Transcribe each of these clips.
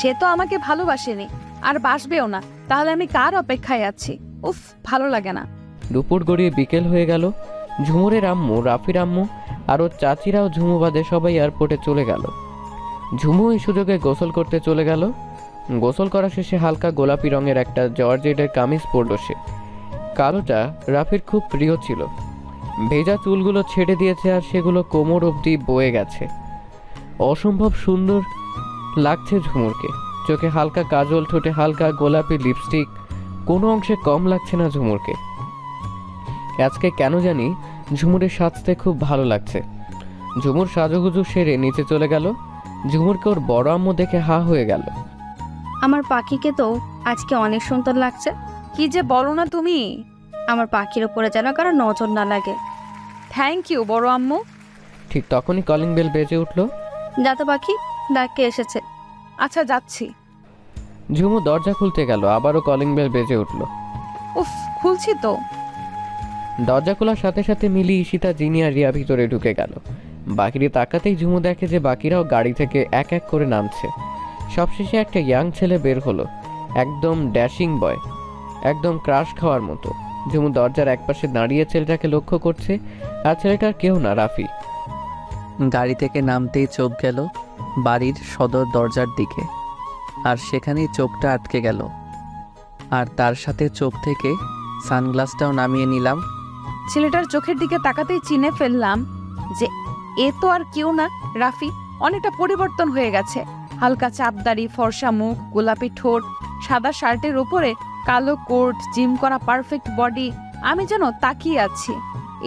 সে তো আমাকে ভালোবাসেনি, আর বাসবেও না, তাহলে আমি কার অপেক্ষায় আছি? উফ, ভালো লাগে না। দুপুর গড়িয়ে বিকেল হয়ে গেল। ঝুমুরের আম্মু, রাফির আম্মু আর ওর চাচিরাও ঝুমু বাদে সবাই এয়ারপোর্টে চলে গেল। ঝুমু এই সুযোগে গোসল করতে চলে গেল। গোসল করা শেষে হালকা গোলাপি রঙের একটা জর্জেটের কামিজ পরল সে। কালোটা রাফির খুব প্রিয় ছিল। ভেজা চুলগুলো ছেড়ে দিয়েছে আর সেগুলো কোমর অবধি বয়ে গেছে। অসম্ভব সুন্দর লাগছে ঝুমুরকে। চোখে হালকা কাজল, ঠোঁটে হালকা গোলাপি লিপস্টিক, কোনো অংশে কম লাগছে না ঝুমুরকে। আজকে কেন জানি ঝুমুরের সাজতে খুব ভালো লাগছে। ঝুমুর সাজুগুজু সেরে নিচে চলে গেল। ঝুমুরকে ওর বড় আম্মু দেখে হা হয়ে গেল। আমার পাখিকে তো আজকে অনেক সুন্দর লাগছে। কি যে বলো না তুমি। আমার পাখির উপরে যেন কারো নজর না লাগে। থ্যাংক ইউ বড় আম্মু। ঠিক তখনই কলিং বেল বেজে উঠল। যাতো পাখি, ডাকে এসেছে। আচ্ছা, যাচ্ছি। ঝুমু দরজা খুলতে গেল, আবারও কলিং বেল বেজে উঠল। উফ, খুলছি তো। দরজা খোলার সাথে সাথে মিলি, ঈশিতা, জিনি আর রিয়া ভিতরে ঢুকে গেল। বাকিরে তাকাতেই ঝুমু দেখে যে বাকিরাও গাড়ি থেকে এক এক করে নামছে। সবশেষে একটা ইয়াং ছেলে বের হলো, একদম ড্যাশিং বয়, একদম ক্রাশ খাওয়ার মতো। ঝুমু দরজার একপাশে দাঁড়িয়ে ছেলেটাকে লক্ষ্য করছে, আর ছেলেটার কেউ না, রাফি। গাড়ি থেকে নামতেই চোখ গেল বাড়ির সদর দরজার দিকে, আর সেখানেই চোখটা আটকে গেল। আর তার সাথে চোখ থেকে সানগ্লাসটাও নামিয়ে নিলাম। ছেলেটার চোখের দিকে তাকাতেই চিনে ফেললাম যে এ তো আর কেউ না, রাফি। অনেকটা পরিবর্তন হয়ে গেছে। হালকা চাপদাড়ি, ফর্সা মুখ, গোলাপি ঠোঁট, সাদা শার্টের উপরে কালো কোট, জিম করা পারফেক্ট বডি। আমি যেন তাকিয়ে আছি।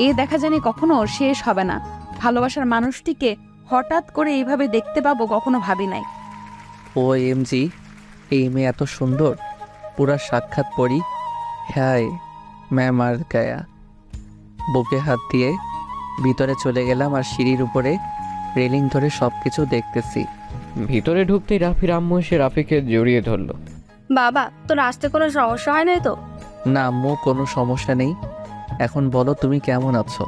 এ দেখা জানি কখনো শেষ হবে না। ভালোবাসার মানুষটিকে হঠাৎ করে এইভাবে দেখতে পাবো কখনো ভাবি নাই। ও এমজি, এই মেয়ে এত সুন্দর, পুরা সাক্ষাৎ পড়ি। হ্যাঁ ম্যাম, আর গায়া। বুকে হাত দিয়ে ভিতরে চলে গেলাম, আর সিঁড়ির উপরে রেলিং ধরে সব কিছু দেখতেছি। ভিতরে ঢুকতেই রাফির আম্মু এসে রাফিকে জড়িয়ে ধরল। বাবা, তোর আসতে কোনো সমস্যা হয় নাই তো? না আম্মু, কোনো সমস্যা নেই। এখন বলো তুমি কেমন আছো?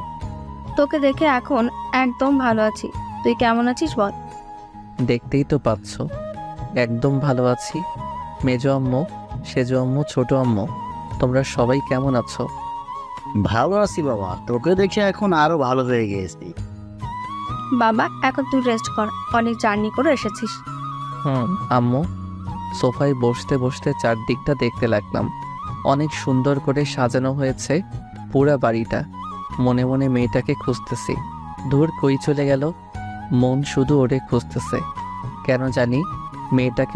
তোকে দেখে এখন একদম ভালো আছি। তুই কেমন আছিস বল? দেখতেই তো পাচ্ছ, একদম ভালো আছি। মেজো আম্মু, সেজো আম্মু, ছোট আম্মু, তোমরা সবাই কেমন আছো? ভালো আছি বাবা, তোকে দেখে এখন আরো ভালো হয়ে গেছি। বাবা, এখন তুই রেস্ট কর, অনেক জার্নি করে এসেছিস। আম্মু, সোফায় বসতে বসতে চারদিকটা দেখতে লাগলাম। অনেক সুন্দর করে সাজানো হয়েছে পুরা বাড়িটা। মনে মনে মেয়েটাকে খুঁজতেছি। দূর কই চলে গেল, মন শুধু ওরে খুঁজতেছে। কেন জানি মেয়েটাকে